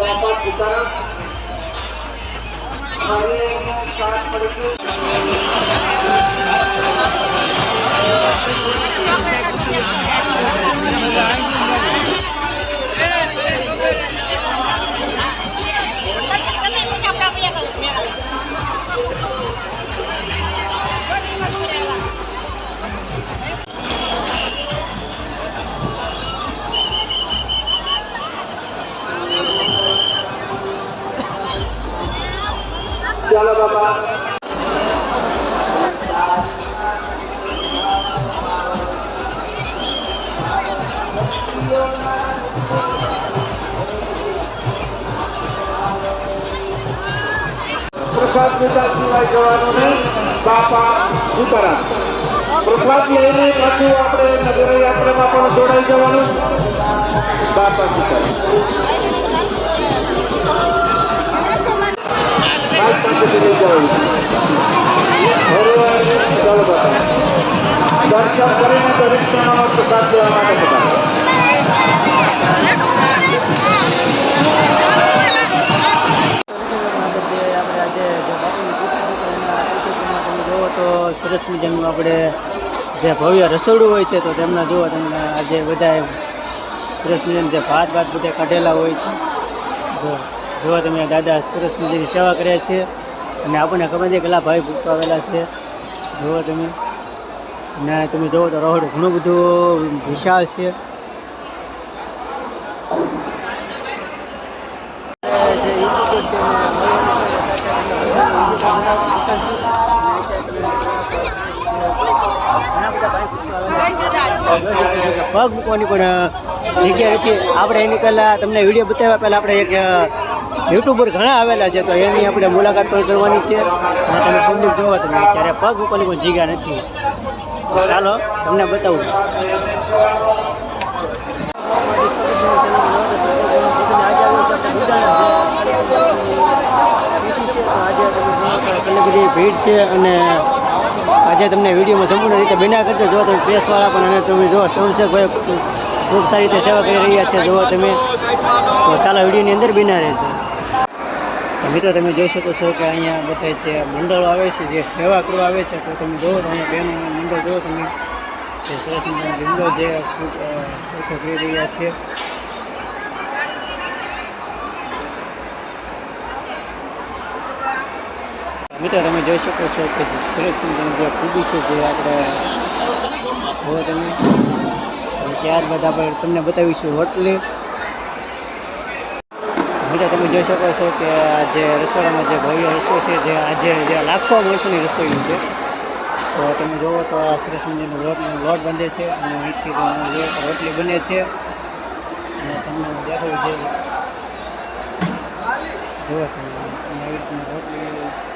बापा सीताराम चलो बाबा प्रसाद पिता सिवाय जवानों ने बापा उतरा प्रसाद લઈને પાછું આપણે નગર યાત્રામાં પણ જોડાઈ જવાનું બાપા ઉતરા दर्शन કરીને દરેક જણાનો પ્રસાદ લેવા માટે તો સરસ મજાનું આપણે જે ભવ્ય રસોડું હોય છે તો તેમના જુઓ તમને આજે બધા સરસ મજાના જે ભાત બધા કાઢેલા હોય છે જો તમે દાદા સરસ મજાની સેવા કરે છે અને આપણને ખબર છે કેટલા ભાઈ ભૂખતો આવેલા છે જુઓ તમે અને તમે જુઓ તો રહોડું ઘણું બધું વિશાળ છે પગ મૂકવાની પણ જગ્યા નથી આપણે એની પહેલાં તમને વિડીયો બતાવ્યા પહેલાં આપણે એક યુટ્યુબર ઘણા આવેલા છે તો એની આપણે મુલાકાત પણ કરવાની છે અને તમે પબ્લિક જોવો તમે ત્યારે પગ મૂકવાની પણ જગ્યા નથી તો ચાલો તમને બતાવું કેટલી બધી ભીડ છે અને આજે તમને વિડીયોમાં સંપૂર્ણ રીતે બિના કરજો જો તમે પ્રેસવાળા પણ અને તમે જો સ્વયંસેવકભાઈ ખૂબ સારી રીતે સેવા કરી રહ્યા છે જુઓ તમે તો ચાલો વિડીયોની અંદર બિના રહેજો મિત્રો તમે જોઈ શકો છો કે અહીંયા બધા જે મંડળો આવે છે જે સેવા કરવા આવે છે તો તમે જુઓ તો અહીંયા બહેનોનું મંડળ જુઓ તમે જે સરસ મજાનો લીમડો જે ખૂબ સરખો કરી રહ્યા છે મિત્રો તમે જોઈ શકો છો કે જે સરસ મજાની જે ખૂબી છે જે આપણે જુઓ તમે ત્યારબાદ આપણે તમને બતાવીશું હોટલે મિત્રો તમે જોઈ શકો છો કે જે રસોડામાં જે ભવ્ય રસોઈ છે જે આજે જે લાખો માણસોની રસોઈ છે તો તમે જુઓ તો આ સરસ મજાનો લોટ બંધે છે અને અહીંથી રોટલી બને છે અને તમને દેખાડું છે જુઓ તમે આવી રીતના રોટલી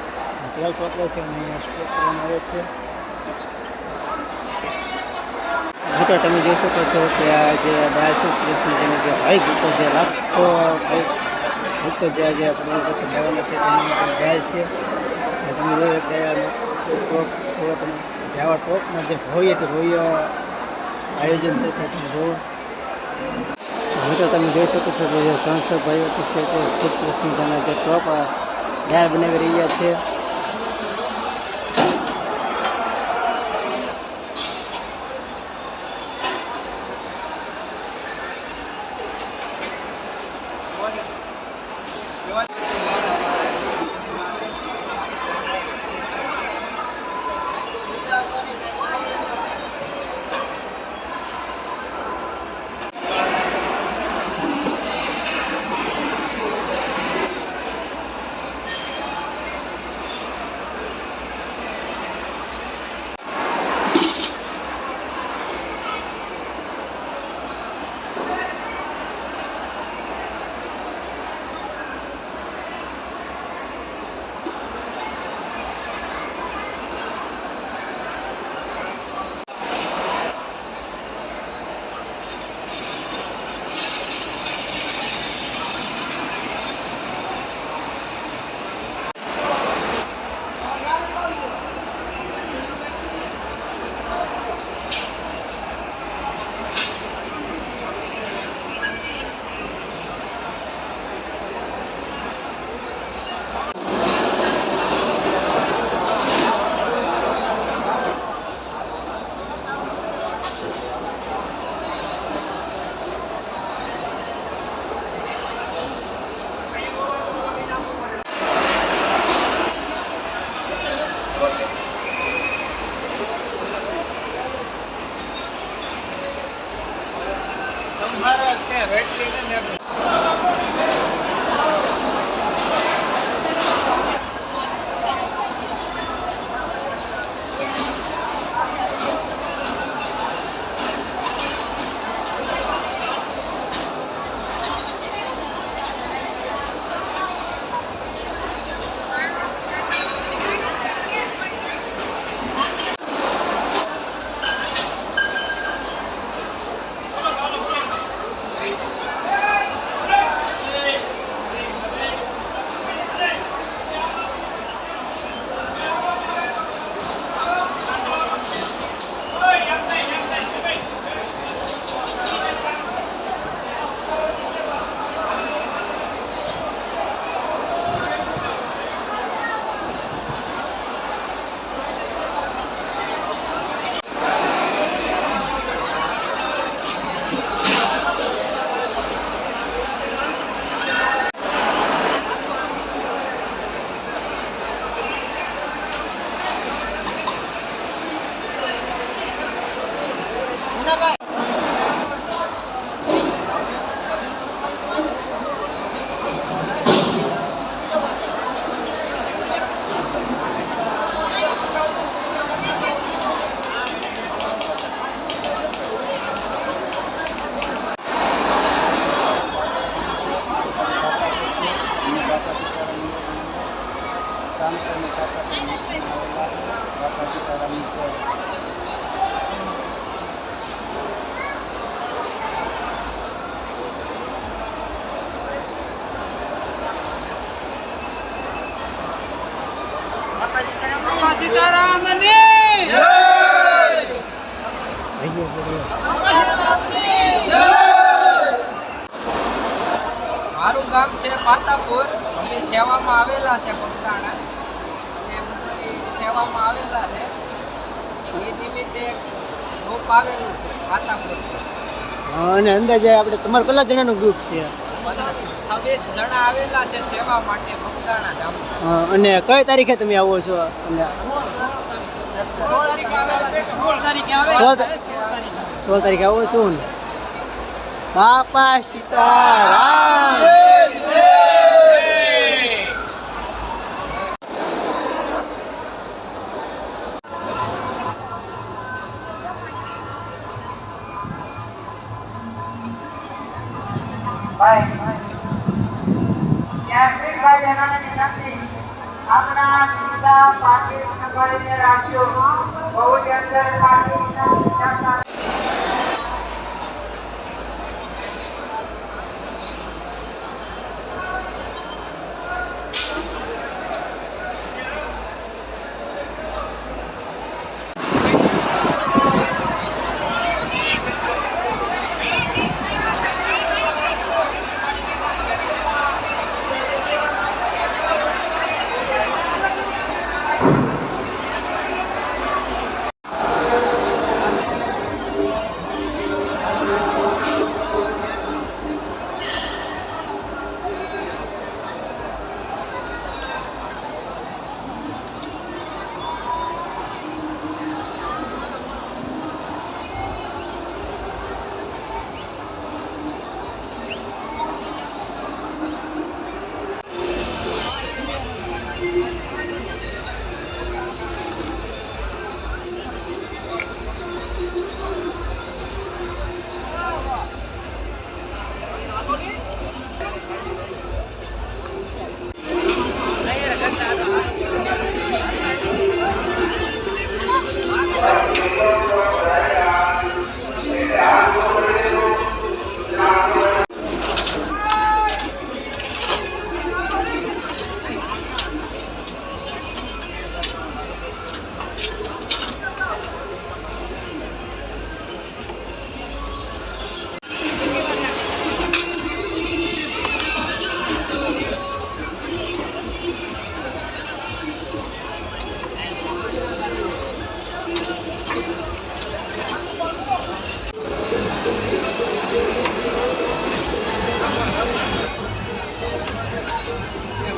તેલ ચોટલે છે અને અહીંયા સ્ટોક કરવામાં આવે છે મિત્રો તમે જોઈ શકો છો કે આ જે દાળ છે સરસ મજાની જે ભાઈ ભૂકો જે લાખો ભાઈ ભૂકો જે આજે પછી લેવાના છે તેની દાળ છે તમે જોયો ટોપ જુઓ તમે જાવા ટોપમાં જે ભવ્યથી ભવ્ય આયોજન છે તે તમે જુઓ મિત્રો તમે જોઈ શકો છો કે જે સંસદ ભાઈઓ છે તે ખૂબ સરસ મજાના જે ટોપ દાળ બનાવી રહ્યા છે મારું ગામ છે પાતાપુર. અમે સેવામાં આવેલા છે બગદાણા અને બધું સેવામાં આવેલા છે. એ નિમિત્તે ગ્રુપ આવેલું છે પાતાપુર. અને અંદાજે આપણે તમારું કેટલા જણાનું ગ્રુપ છે? 26 જણા આવેલા છે સેવા માટે બગદાણા ગામમાં. અને કઈ તારીખે તમે આવો છો? અને 16 તારીખે આવો છો ને? બાપા સીતારામ. આપણા સીધા પાટી સંભાળીને રાખજો. બહુ જ અંદર પાટી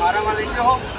મારામાં લઈ જાઓ.